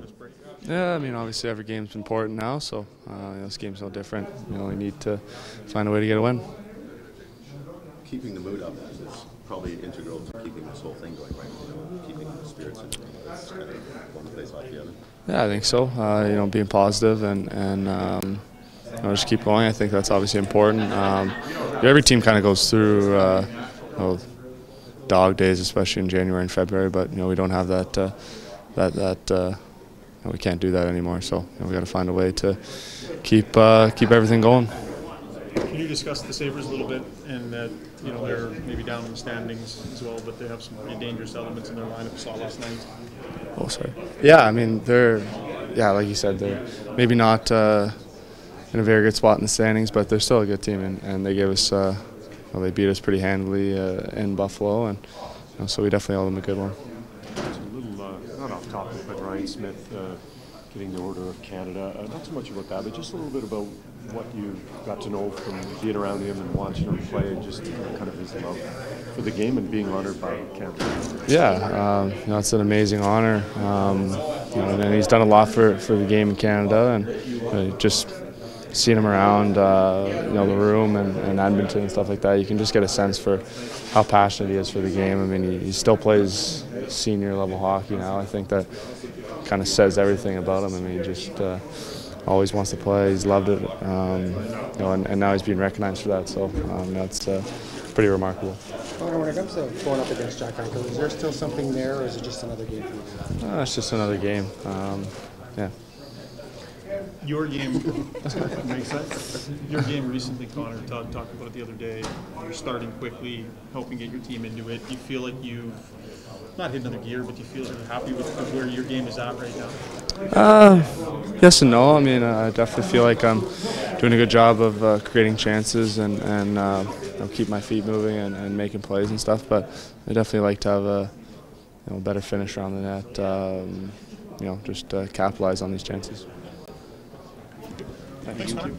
this break? Yeah, I mean, obviously every game's important now, so this game's no different. We need to find a way to get a win. Keeping the mood up is probably integral to keeping this whole thing going, right? Keeping the spirits in it's kind of one plays off the other. Yeah, I think so. Being positive and just keep going. I think that's obviously important. Every team kind of goes through dog days, especially in January and February, but we don't have that. We can't do that anymore. So we got to find a way to keep everything going. Can you discuss the Sabres a little bit, and that they're maybe down in the standings as well, but they have some pretty dangerous elements in their lineup. Saw last night. Oh, sorry. Yeah, I mean like you said, they're maybe not in a very good spot in the standings, but they're still a good team, and they gave us they beat us pretty handily in Buffalo, and so we definitely owe them a good one. It's a little not off topic, but Ryan Smyth getting the Order of Canada. Not so much about that, but just a little bit about what you got to know from being around him and watching him play, and just kind of his love for the game and being honored by Canada. Yeah, it's an amazing honor, and he's done a lot for the game in Canada, and just seeing him around, the room and Edmonton and stuff like that, you can just get a sense for how passionate he is for the game. I mean, he still plays senior level hockey now. I think that kind of says everything about him. I mean, he just always wants to play. He's loved it, and now he's being recognized for that. So that's pretty remarkable. When it comes to going up against Jack Eichel, is there still something there, or is it just another game for you? It's just another game. Yeah. Your game makes sense. Your game recently, Connor, Todd talked about it the other day. You're starting quickly, helping get your team into it. Do you feel like you've not hit another gear, but do you feel really happy with where your game is at right now? Yes and no. I mean, I definitely feel like I'm doing a good job of creating chances and keep my feet moving and making plays and stuff. But I definitely like to have a better finish around the net. Just capitalize on these chances. Thanks, Mark.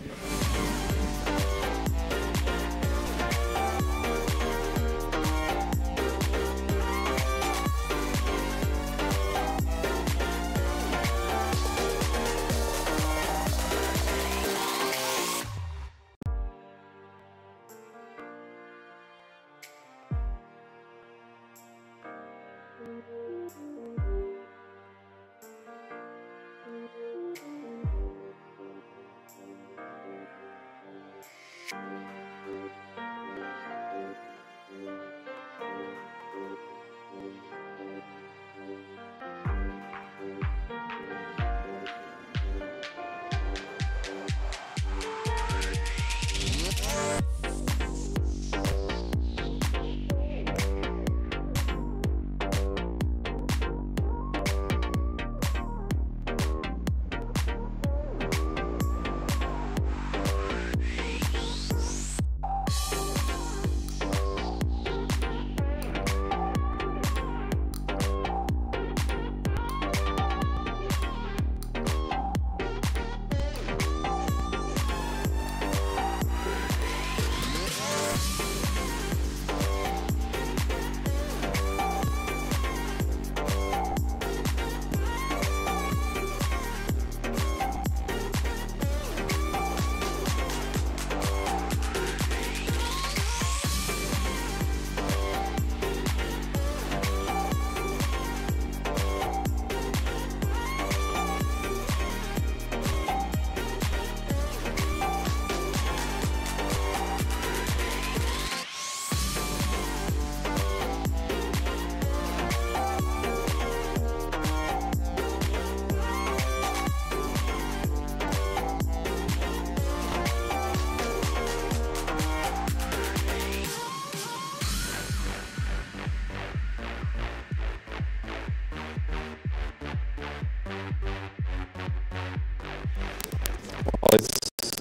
It's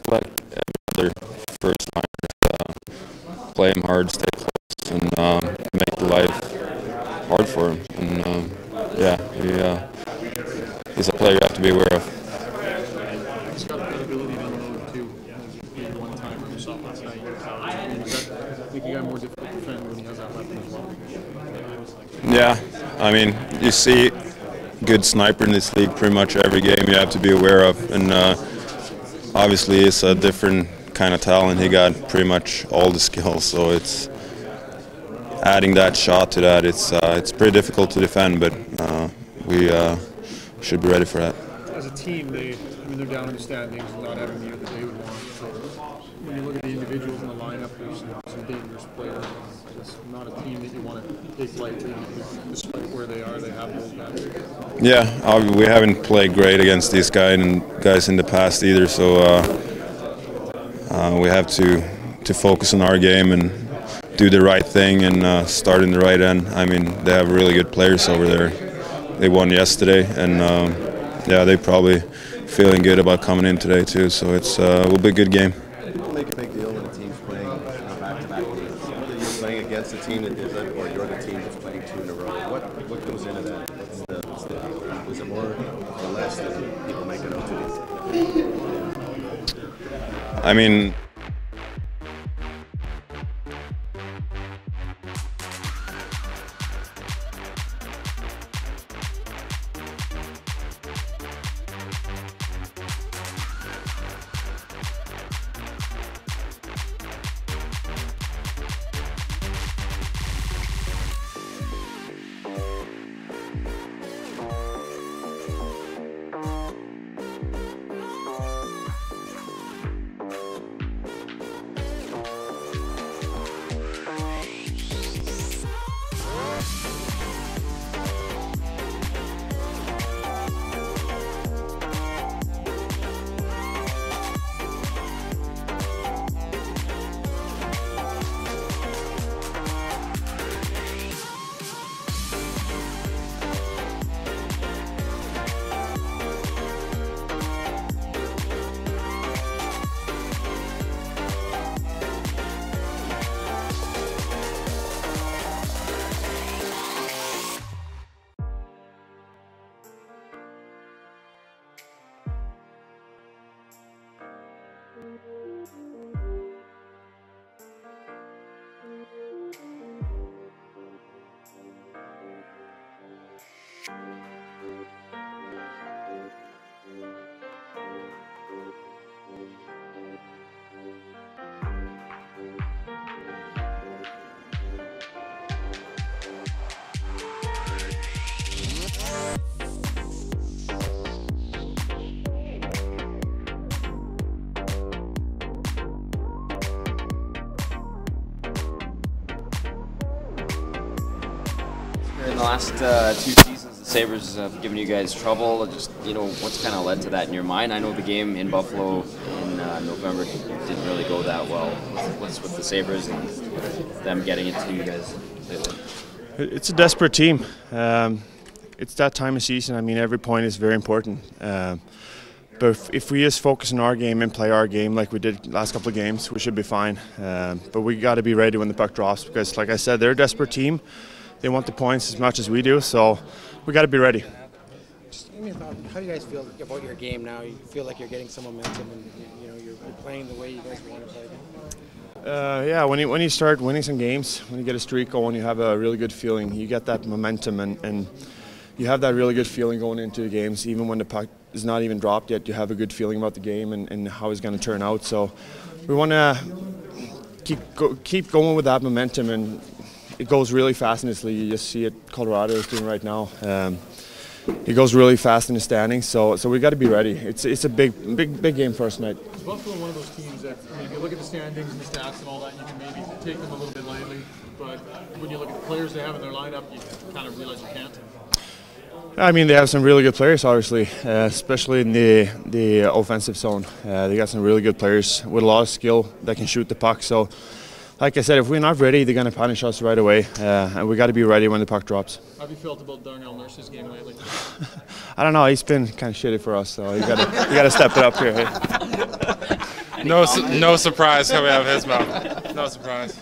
like every other first line. Play him hard, stay close, and make life hard for him. And he's a player you have to be aware of. He's got the ability to unload too. Maybe one time when you saw last night, does that make you guy more difficult to defend when he has that weapon as well? Yeah, I mean, you see good sniper in this league. Pretty much every game you have to be aware of, and obviously it's a different kind of talent. He got pretty much all the skills, so it's adding that shot to that. It's pretty difficult to defend, but we should be ready for that. As a team, they're down in the standings and not having the year that they would want. So when you look at the individuals in the lineup, there's some dangerous players. It's not a team that you want to take lightly. Despite where they are, they have those guys. Yeah, we haven't played great against these guys in the past either, so we have to focus on our game and do the right thing and start in the right end. I mean, they have really good players over there. They won yesterday, and yeah, they probably feeling good about coming in today too. So it will be a good game. People make a big deal when a team's playing back-to-back games. Whether you're playing against a team that isn't, or you're the team that's playing 2 in a row. What goes into that? What's the deal? Is it more or less than people make it out to be? I mean, In the last 2 seasons, the Sabres have given you guys trouble. Just, what's kind of led to that in your mind? I know the game in Buffalo in November didn't really go that well. What's with the Sabres and them getting it to you guys lately? It's a desperate team. It's that time of season. I mean, every point is very important. But if we just focus on our game and play our game like we did last couple of games, we should be fine. But we got to be ready when the puck drops because, like I said, they're a desperate team. They want the points as much as we do, so we got to be ready. Just give me a thought. How do you guys feel about your game now? You feel like you're getting some momentum, and you're playing the way you guys want to play. Yeah, when you start winning some games, when you get a streak going, you have a really good feeling. You get that momentum, and you have that really good feeling going into the games. Even when the puck is not even dropped yet, you have a good feeling about the game and how it's going to turn out. So we want to keep going with that momentum, and it goes really fast in this league. You just see it Colorado is doing right now. It goes really fast in the standings, so we got to be ready. It's a big game for us tonight. Is Buffalo one of those teams that, if you look at the standings and the stats and all that, you can maybe take them a little bit lightly, but when you look at the players they have in their lineup, you kind of realize you can't? I mean, they have some really good players, obviously, especially in the offensive zone. They got some really good players with a lot of skill that can shoot the puck. So, like I said, if we're not ready, they're going to punish us right away, and we got to be ready when the puck drops. How have you felt about Darnell Nurse's game lately? I don't know. He's been kind of shitty for us, so you got to step it up here. Hey? No surprise coming out of his mouth. No surprise.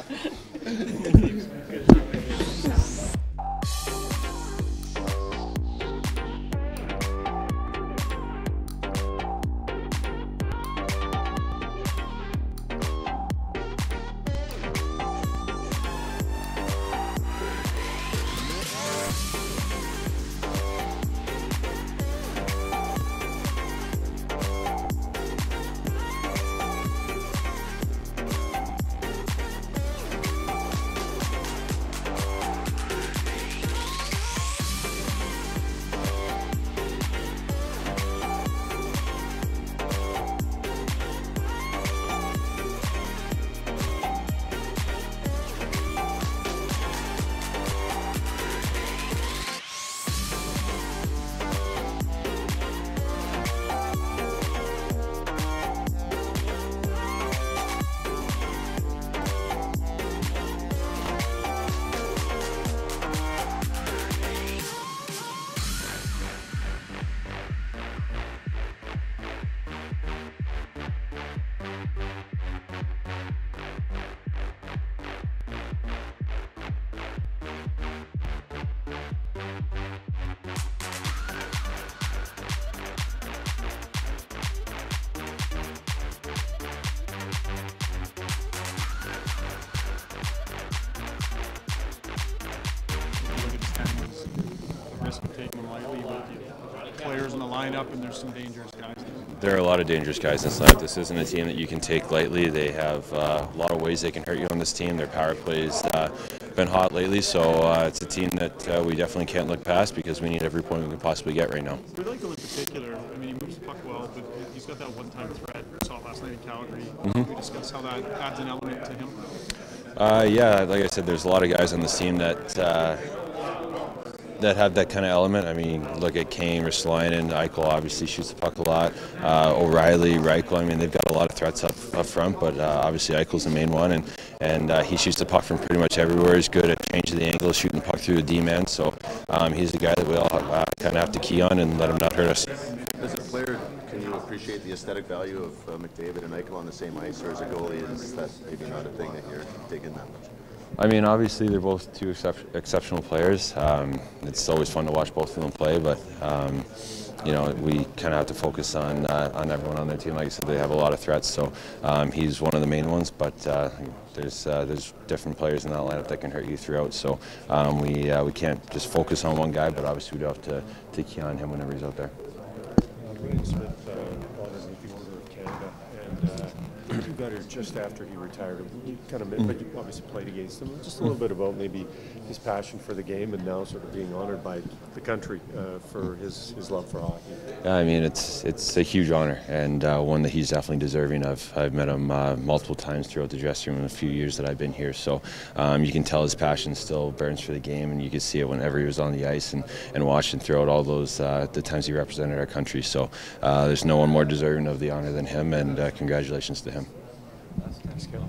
them lightly, but players in the lineup, and there's some dangerous guys. There are a lot of dangerous guys in this lineup. This isn't a team that you can take lightly. They have a lot of ways they can hurt you on this team. Their power play's been hot lately, so it's a team that we definitely can't look past because we need every point we can possibly get right now. For Eichel in particular, I mean, he moves the puck well, but he's got that one-time threat. We saw it last night in Calgary. Can we discuss how that adds an element to him? Yeah, like I said, there's a lot of guys on this team that have that kind of element. I mean, look at Kane, Ristolainen, Eichel obviously shoots the puck a lot. O'Reilly, Reichel, I mean, they've got a lot of threats up front, but obviously Eichel's the main one, and he shoots the puck from pretty much everywhere. He's good at changing the angle, shooting the puck through the D-man, so he's the guy that we all kind of have to key on and let him not hurt us. As a player, can you appreciate the aesthetic value of McDavid and Eichel on the same ice, or as a goalie, is that maybe not a thing that you're digging that much? I mean, obviously they're both two exceptional players. It's always fun to watch both of them play, but you know, we kind of have to focus on everyone on their team. Like I said, they have a lot of threats, so he's one of the main ones. But there's different players in that lineup that can hurt you throughout. So we can't just focus on one guy, but obviously we do have to key on him whenever he's out there. Smyth underneath the Order of Canada, and you got here just after he retired. You kind of, but you obviously played against him. Just a little bit about maybe his passion for the game, and now sort of being honored by the country for his love for hockey. Yeah, I mean, it's a huge honor, and one that he's definitely deserving of. I've met him multiple times throughout the dressing room in a few years that I've been here, so you can tell his passion still burns for the game, and you can see it whenever he was on the ice and watching throughout all those the times he represented our country. So there's no one more deserving of the honor than him, and congratulations to him. Thanks, Cal.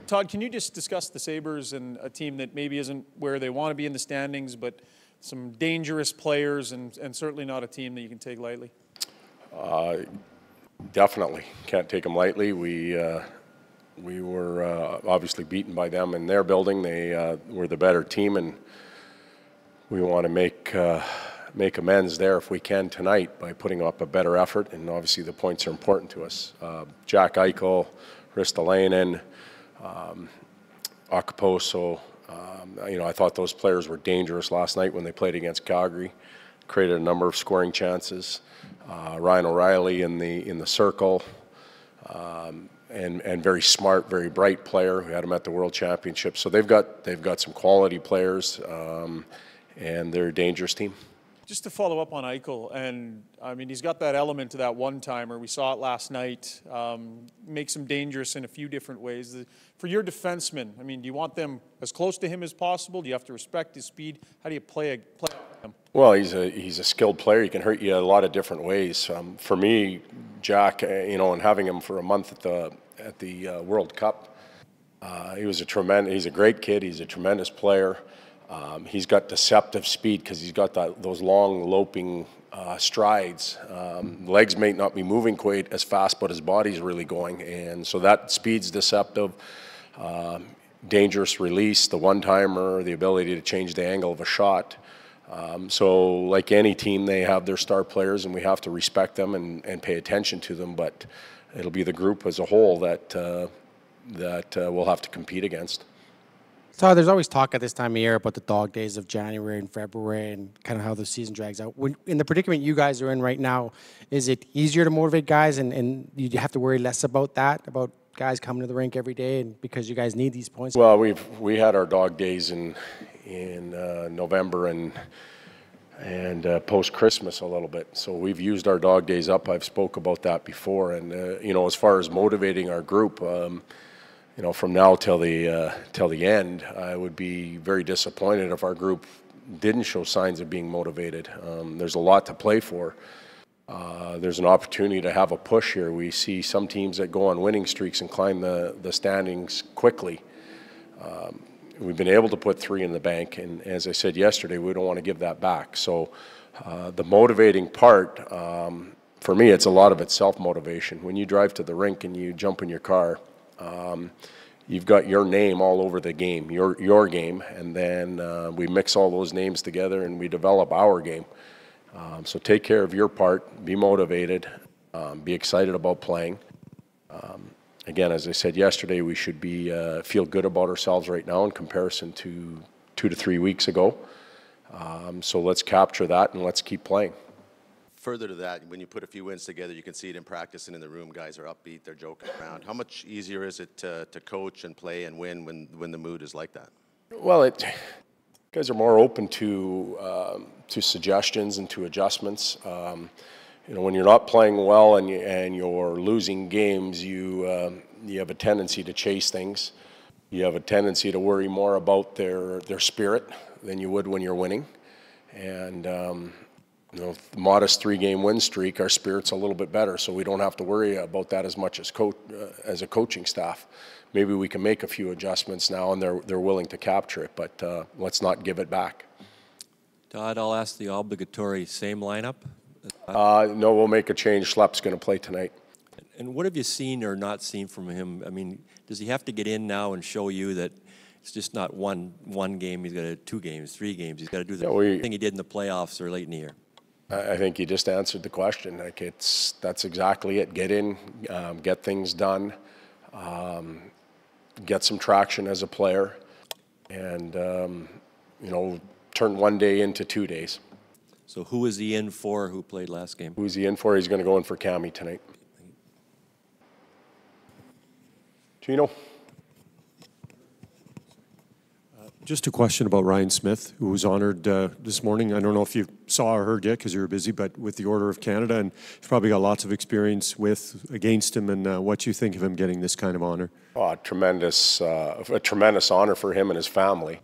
Todd, can you just discuss the Sabres and a team that maybe isn't where they want to be in the standings, but some dangerous players and certainly not a team that you can take lightly? Definitely can't take them lightly. We were obviously beaten by them in their building. They were the better team, and we want to make amends there if we can tonight by putting up a better effort. And obviously the points are important to us. Jack Eichel, Ristolainen, Okposo. I thought those players were dangerous last night when they played against Calgary. Created a number of scoring chances. Ryan O'Reilly in the circle, and very smart, very bright player. We had him at the World Championship. So they've got some quality players, and they're a dangerous team. Just to follow up on Eichel, and I mean, he's got that element to that one-timer. We saw it last night. Makes him dangerous in a few different ways. For your defensemen, I mean, do you want them as close to him as possible? Do you have to respect his speed? How do you play him? Well, he's a skilled player. He can hurt you a lot of different ways. For me, Jack, and having him for a month at the World Cup, he's a great kid. He's a tremendous player. He's got deceptive speed because he's got those long loping strides. Legs may not be moving quite as fast, but his body's really going, and so that speed's deceptive. Dangerous release, the one-timer, the ability to change the angle of a shot. So like any team, they have their star players, and we have to respect them and pay attention to them, but it'll be the group as a whole that we'll have to compete against. So there's always talk at this time of year about the dog days of January and February and kind of how the season drags out. In the predicament you guys are in right now, is it easier to motivate guys and you have to worry less about that, about guys coming to the rink every day and because you guys need these points? Well, we had our dog days in November and post-Christmas a little bit. So we've used our dog days up. I've spoke about that before. And, as far as motivating our group, from now till the end, I would be very disappointed if our group didn't show signs of being motivated. There's a lot to play for. There's an opportunity to have a push here. We see some teams that go on winning streaks and climb the standings quickly. We've been able to put 3 in the bank, and as I said yesterday, we don't want to give that back. So the motivating part, for me, it's a lot of it's self-motivation. When you drive to the rink and you jump in your car, you've got your name all over the game, your game, and then we mix all those names together and we develop our game. So take care of your part, be motivated, be excited about playing. Again, as I said yesterday, we should feel good about ourselves right now in comparison to 2 to 3 weeks ago. So let's capture that and let's keep playing. Further to that, when you put a few wins together, you can see it in practice and in the room. Guys are upbeat, they're joking around. How much easier is it to coach and play and win when the mood is like that? Well, guys are more open to suggestions and to adjustments. When you're not playing well and you're losing games, you have a tendency to chase things. You have a tendency to worry more about their spirit than you would when you're winning. And the modest 3-game win streak, our spirit's a little bit better, so we don't have to worry about that as much as a coaching staff. Maybe we can make a few adjustments now, and they're willing to capture it, but let's not give it back. Todd, I'll ask the obligatory same lineup. No, we'll make a change. Schlepp's going to play tonight. And what have you seen or not seen from him? I mean, does he have to get in now and show you that it's just not one game, he's got to 2 games, 3 games, he's got to do the thing he did in the playoffs or late in the year? I think you just answered the question. That's exactly it. Get in, get things done, get some traction as a player, and turn 1 day into 2 days. So who is he in for who played last game? Who's he in for? He's going to go in for Cammy tonight. Gino? Just a question about Ryan Smyth, who was honored this morning. I don't know if you saw or heard yet because you were busy, but with the Order of Canada, and you've probably got lots of experience against him, and what you think of him getting this kind of honor? Oh, a tremendous honor for him and his family.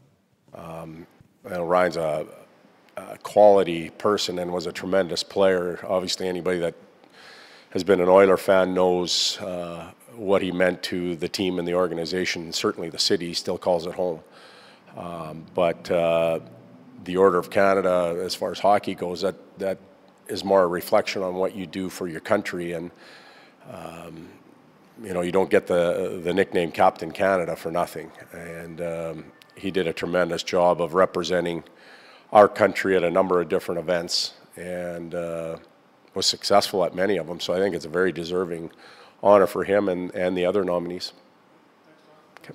Ryan's a quality person and was a tremendous player. Obviously, anybody that has been an Oiler fan knows what he meant to the team and the organization, and certainly the city. He still calls it home. But the Order of Canada, as far as hockey goes, that is more a reflection on what you do for your country. And you know, you don't get the nickname Captain Canada for nothing. And he did a tremendous job of representing our country at a number of different events, and was successful at many of them. So I think it's a very deserving honor for him and the other nominees. Okay.